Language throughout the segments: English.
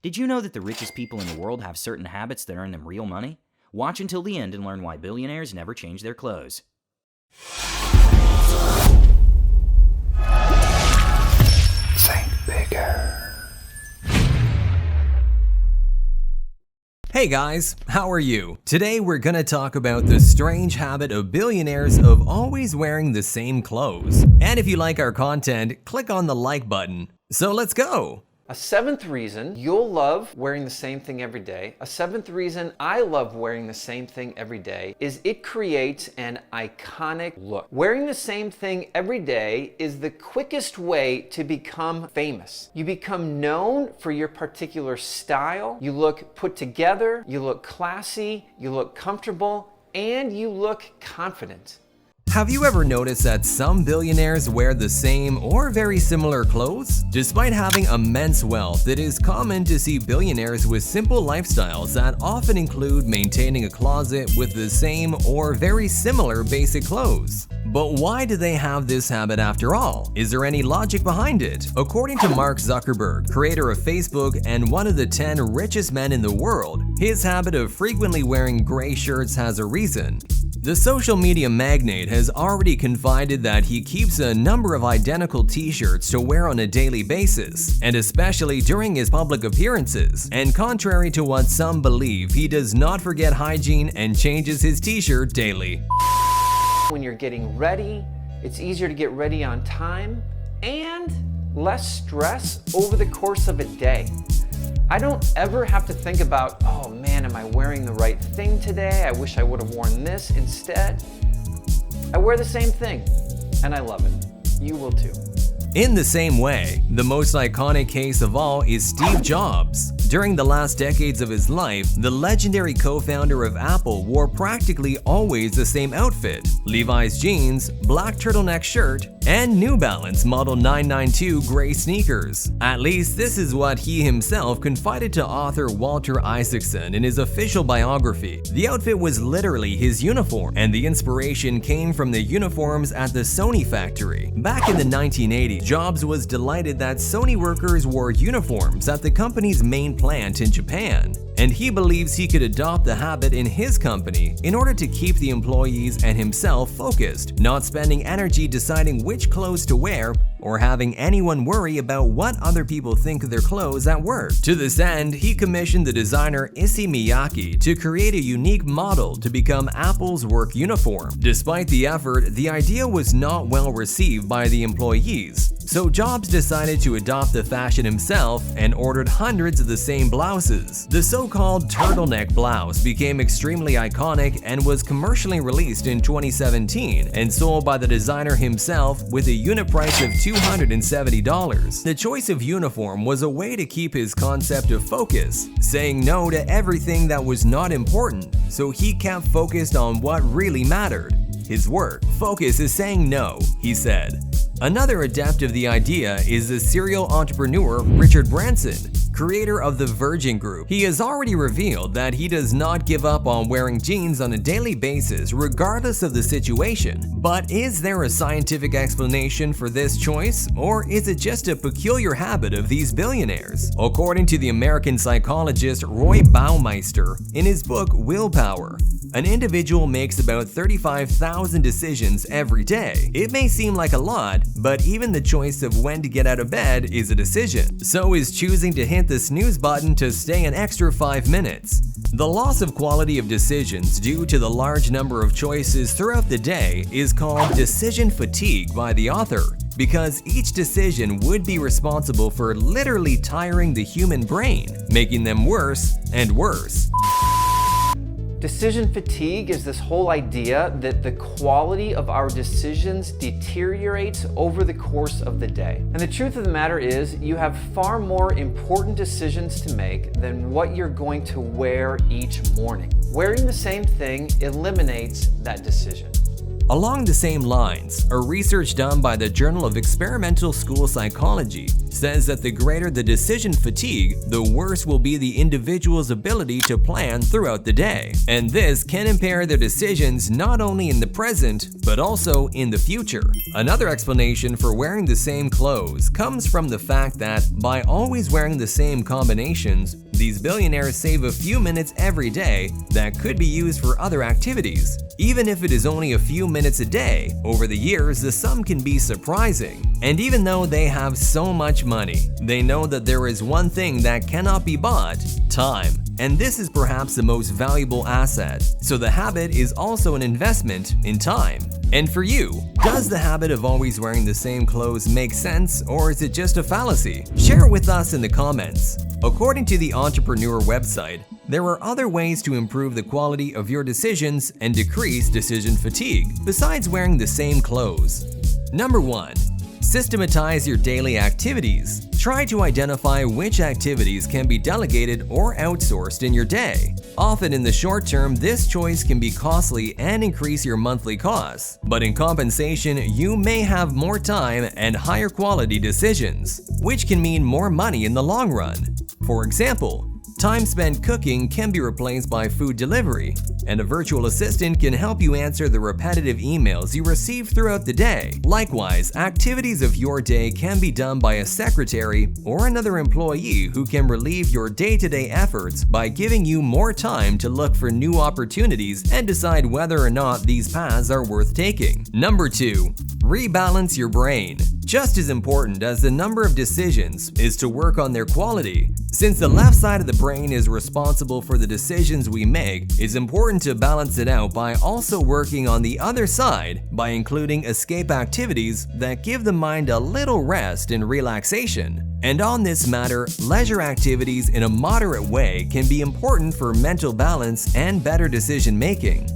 Did you know that the richest people in the world have certain habits that earn them real money? Watch until the end and learn why billionaires never change their clothes. Think bigger. Hey guys, how are you? Today we're gonna talk about the strange habit of billionaires of always wearing the same clothes. And if you like our content, click on the like button. So let's go! A seventh reason you'll love wearing the same thing every day, a seventh reason I love wearing the same thing every day, is it creates an iconic look. Wearing the same thing every day is the quickest way to become famous. You become known for your particular style, you look put together, you look classy, you look comfortable, and you look confident. Have you ever noticed that some billionaires wear the same or very similar clothes? Despite having immense wealth, it is common to see billionaires with simple lifestyles that often include maintaining a closet with the same or very similar basic clothes. But why do they have this habit after all? Is there any logic behind it? According to Mark Zuckerberg, creator of Facebook and one of the 10 richest men in the world, his habit of frequently wearing gray shirts has a reason. The social media magnate has already confided that he keeps a number of identical t-shirts to wear on a daily basis, and especially during his public appearances. And contrary to what some believe, he does not forget hygiene and changes his t-shirt daily. When you're getting ready, it's easier to get ready on time and less stress over the course of a day. I don't ever have to think about, oh man, am I wearing the right thing today? I wish I would have worn this instead. I wear the same thing, and I love it. You will too. In the same way, the most iconic case of all is Steve Jobs. During the last decades of his life, the legendary co-founder of Apple wore practically always the same outfit: Levi's jeans, black turtleneck shirt, and New Balance Model 992 gray sneakers. At least this is what he himself confided to author Walter Isaacson in his official biography. The outfit was literally his uniform, and the inspiration came from the uniforms at the Sony factory. Back in the 1980s, Jobs was delighted that Sony workers wore uniforms at the company's main plant in Japan, and he believes he could adopt the habit in his company in order to keep the employees and himself focused, not spending energy deciding which clothes to wear or having anyone worry about what other people think of their clothes at work. To this end, he commissioned the designer Issey Miyake to create a unique model to become Apple's work uniform. Despite the effort, the idea was not well received by the employees, so Jobs decided to adopt the fashion himself and ordered hundreds of the same blouses. The so-called turtleneck blouse became extremely iconic and was commercially released in 2017 and sold by the designer himself with a unit price of $270. The choice of uniform was a way to keep his concept of focus, saying no to everything that was not important, so he kept focused on what really mattered: his work. Focus is saying no, he said. Another adept of the idea is the serial entrepreneur Richard Branson, creator of the Virgin Group. He has already revealed that he does not give up on wearing jeans on a daily basis regardless of the situation. But is there a scientific explanation for this choice, or is it just a peculiar habit of these billionaires? According to the American psychologist Roy Baumeister, in his book Willpower, an individual makes about 35,000 decisions every day. It may seem like a lot, but even the choice of when to get out of bed is a decision. So is choosing to hit the snooze button to stay an extra 5 minutes. The loss of quality of decisions due to the large number of choices throughout the day is called decision fatigue by the author, because each decision would be responsible for literally tiring the human brain, making them worse and worse. Decision fatigue is this whole idea that the quality of our decisions deteriorates over the course of the day. And the truth of the matter is, you have far more important decisions to make than what you're going to wear each morning. Wearing the same thing eliminates that decision. Along the same lines, a research done by the Journal of Experimental School Psychology says that the greater the decision fatigue, the worse will be the individual's ability to plan throughout the day. And this can impair their decisions not only in the present, but also in the future. Another explanation for wearing the same clothes comes from the fact that by always wearing the same combinations, these billionaires save a few minutes every day that could be used for other activities. Even if it is only a few minutes a day, over the years the sum can be surprising. And even though they have so much money, they know that there is one thing that cannot be bought: time. And this is perhaps the most valuable asset. So the habit is also an investment in time. And for you, does the habit of always wearing the same clothes make sense, or is it just a fallacy? Share it with us in the comments. According to the Entrepreneur website, there are other ways to improve the quality of your decisions and decrease decision fatigue, besides wearing the same clothes. Number 1. Systematize your daily activities. Try to identify which activities can be delegated or outsourced in your day. Often in the short term, this choice can be costly and increase your monthly costs. But in compensation, you may have more time and higher quality decisions, which can mean more money in the long run. For example, time spent cooking can be replaced by food delivery, and a virtual assistant can help you answer the repetitive emails you receive throughout the day. Likewise, activities of your day can be done by a secretary or another employee who can relieve your day-to-day efforts by giving you more time to look for new opportunities and decide whether or not these paths are worth taking. Number 2. Rebalance your brain. Just as important as the number of decisions is to work on their quality. Since the left side of the brain is responsible for the decisions we make, it's important to balance it out by also working on the other side by including escape activities that give the mind a little rest and relaxation. And on this matter, leisure activities in a moderate way can be important for mental balance and better decision making.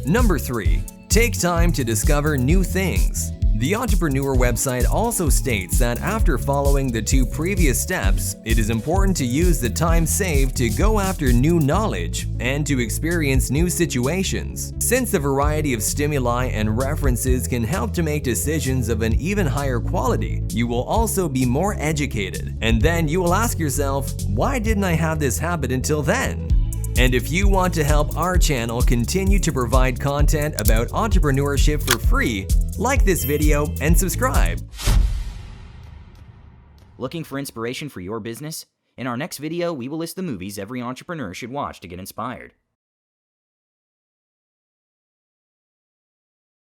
Number 3. Take time to discover new things. The Entrepreneur website also states that after following the 2 previous steps, it is important to use the time saved to go after new knowledge and to experience new situations. Since the variety of stimuli and references can help to make decisions of an even higher quality, you will also be more educated. And then you will ask yourself, why didn't I have this habit until then? And if you want to help our channel continue to provide content about entrepreneurship for free, like this video and subscribe. Looking for inspiration for your business? In our next video, we will list the movies every entrepreneur should watch to get inspired.